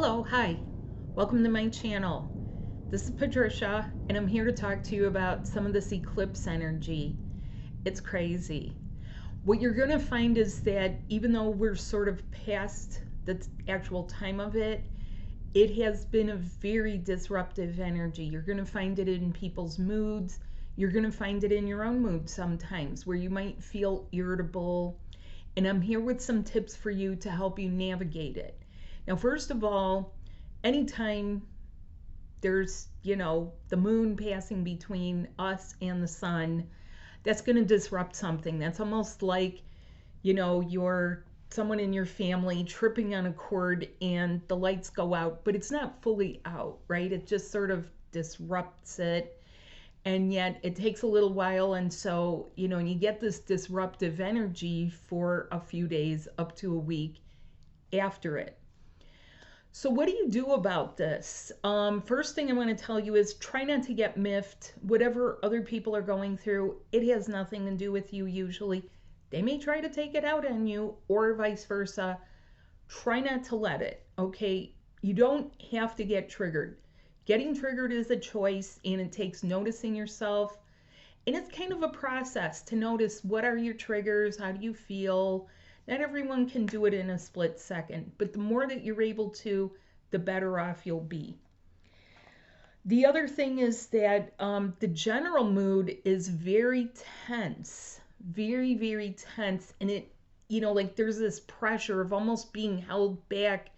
Hello, hi. Welcome to my channel. This is Patricia, and I'm here to talk to you about some of this eclipse energy. It's crazy. What you're going to find is that even though we're sort of past the actual time of it, it has been a very disruptive energy. You're going to find it in people's moods. You're going to find it in your own mood sometimes, where you might feel irritable. And I'm here with some tips for you to help you navigate it. Now, first of all, anytime there's, the moon passing between us and the sun, that's going to disrupt something. That's almost like, you're someone in your family tripping on a cord and the lights go out, but it's not fully out, right? It just sort of disrupts it. And yet it takes a little while. And so, and you get this disruptive energy for a few days up to a week after it. So what do you do about this? First thing I want to tell you is try not to get miffed. Whatever other people are going through, it has nothing to do with you usually. They may try to take it out on you or vice versa. Try not to let it, okay? You don't have to get triggered. Getting triggered is a choice, and it takes noticing yourself. And it's kind of a process to notice what are your triggers, how do you feel. Not everyone can do it in a split second, but the more that you're able to, the better off you'll be. The other thing is that the general mood is very tense, very, very tense. And it, like there's this pressure of almost being held back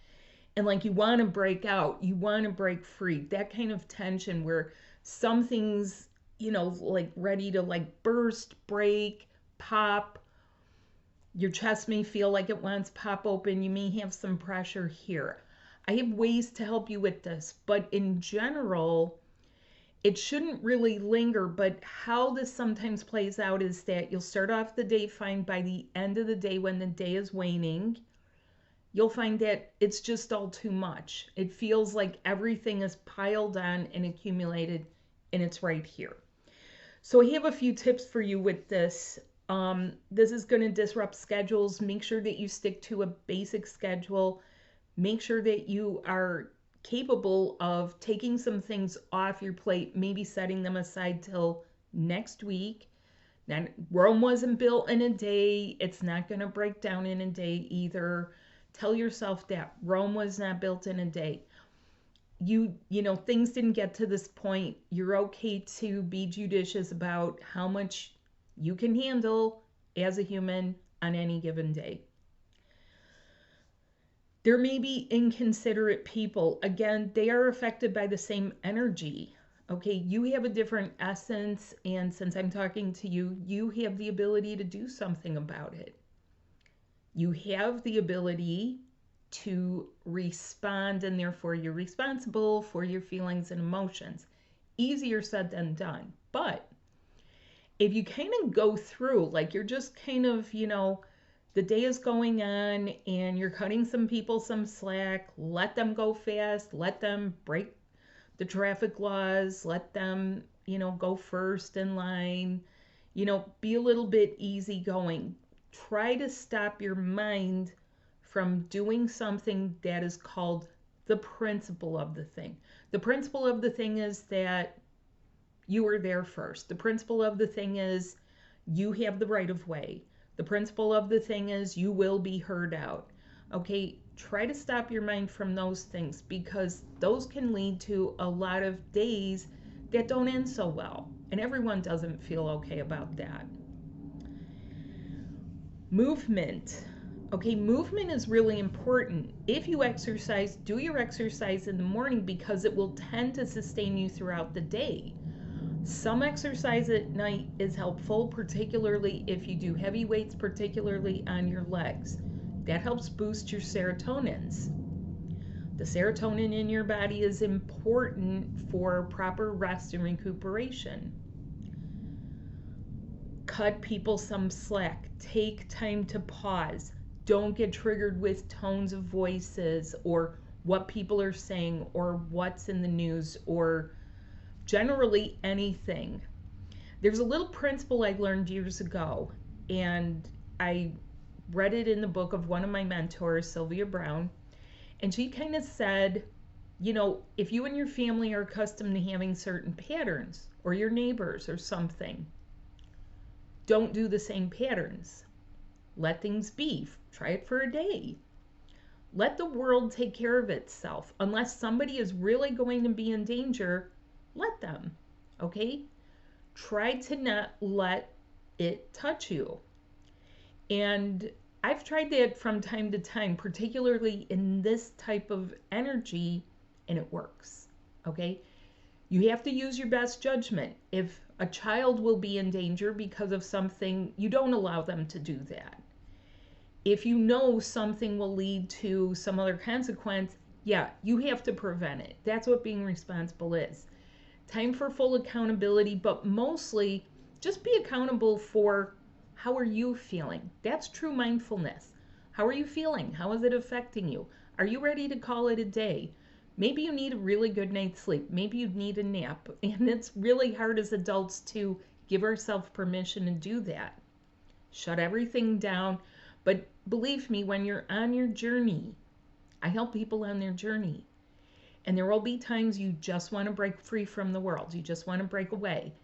and like you want to break out, you want to break free. That kind of tension where something's, like ready to like burst, break, pop. Your chest may feel like it wants to pop open. You may have some pressure here. I have ways to help you with this, but in general, it shouldn't really linger. But how this sometimes plays out is that you'll start off the day fine. By the end of the day, when the day is waning, you'll find that it's just all too much. It feels like everything is piled on and accumulated, and it's right here. So I have a few tips for you with this. This is going to disrupt schedules. Make sure that you stick to a basic schedule. Make sure that you are capable of taking some things off your plate, maybe setting them aside till next week. Now, Rome wasn't built in a day. It's not going to break down in a day either. Tell yourself that Rome was not built in a day. Things didn't get to this point. You're okay to be judicious about how much you can handle as a human on any given day. There may be inconsiderate people. Again, they are affected by the same energy. Okay, you have a different essence, and since I'm talking to you, you have the ability to do something about it. You have the ability to respond, and therefore you're responsible for your feelings and emotions. Easier said than done. But if you kind of go through, like you're just kind of, the day is going on and you're cutting some people some slack, let them go fast, let them break the traffic laws, let them, go first in line, be a little bit easygoing. Try to stop your mind from doing something that is called the principle of the thing. The principle of the thing is that you were there first. The principle of the thing is you have the right of way. The principle of the thing is you will be heard out. Okay, try to stop your mind from those things because those can lead to a lot of days that don't end so well. And everyone doesn't feel okay about that. Movement. Okay, movement is really important. If you exercise, do your exercise in the morning because it will tend to sustain you throughout the day. Some exercise at night is helpful, particularly if you do heavy weights, particularly on your legs. That helps boost your serotonins. The serotonin in your body is important for proper rest and recuperation. Cut people some slack. Take time to pause. Don't get triggered with tones of voices or what people are saying or what's in the news or generally anything. There's a little principle I learned years ago, and I read it in the book of one of my mentors, Sylvia Brown, And she kind of said, you know, if you and your family are accustomed to having certain patterns, or your neighbors or something, don't do the same patterns. Let things be. Try it for a day. Let the world take care of itself. Unless somebody is really going to be in danger, let them. Okay? Try to not let it touch you. And I've tried that from time to time, particularly in this type of energy, and it works. Okay? You have to use your best judgment. If a child will be in danger because of something, you don't allow them to do that. If you know something will lead to some other consequence, yeah, you have to prevent it. That's what being responsible is. Time for full accountability, but mostly just be accountable for how are you feeling. That's true mindfulness. How are you feeling? How is it affecting you? Are you ready to call it a day? Maybe you need a really good night's sleep. Maybe you need a nap. And it's really hard as adults to give ourselves permission to do that. Shut everything down. But believe me, when you're on your journey, I help people on their journey. And there will be times you just want to break free from the world. You just want to break away.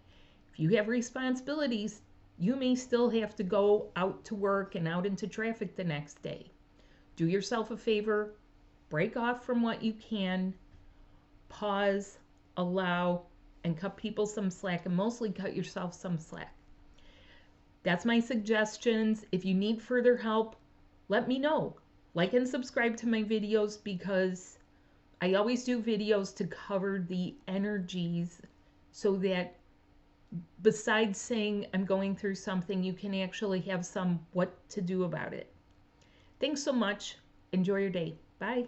If you have responsibilities, you may still have to go out to work and out into traffic the next day. Do yourself a favor. Break off from what you can. Pause, allow, and cut people some slack, and mostly cut yourself some slack. That's my suggestions. If you need further help, let me know. Like and subscribe to my videos, because I always do videos to cover the energies so that besides saying I'm going through something, you can actually have some what to do about it. Thanks so much. Enjoy your day. Bye.